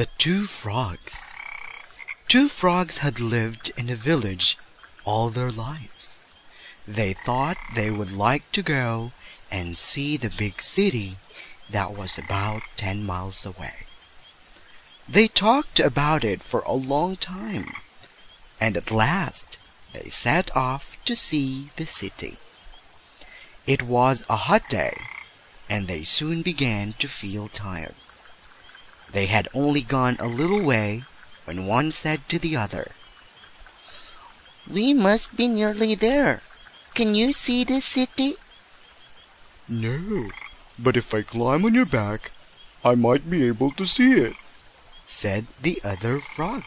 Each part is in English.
The Two Frogs. Two frogs had lived in a village all their lives. They thought they would like to go and see the big city that was about 10 miles away. They talked about it for a long time, and at last they set off to see the city. It was a hot day, and they soon began to feel tired. They had only gone a little way when one said to the other, "We must be nearly there. Can you see the city?" "No, but if I climb on your back, I might be able to see it," said the other frog.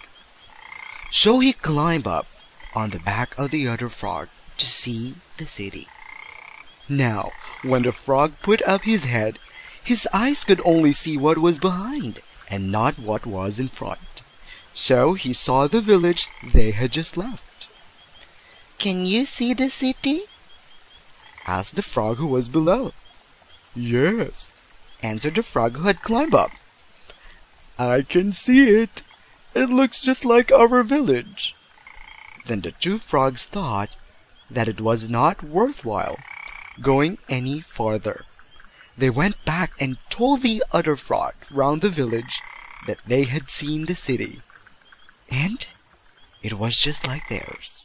So he climbed up on the back of the other frog to see the city. Now, when the frog put up his head, his eyes could only see what was behind and not what was in front. So he saw the village they had just left. "Can you see the city?" asked the frog who was below. "Yes," answered the frog who had climbed up. "I can see it. It looks just like our village." Then the two frogs thought that it was not worthwhile going any farther. They went back and told the other frogs round the village that they had seen the city, and it was just like theirs.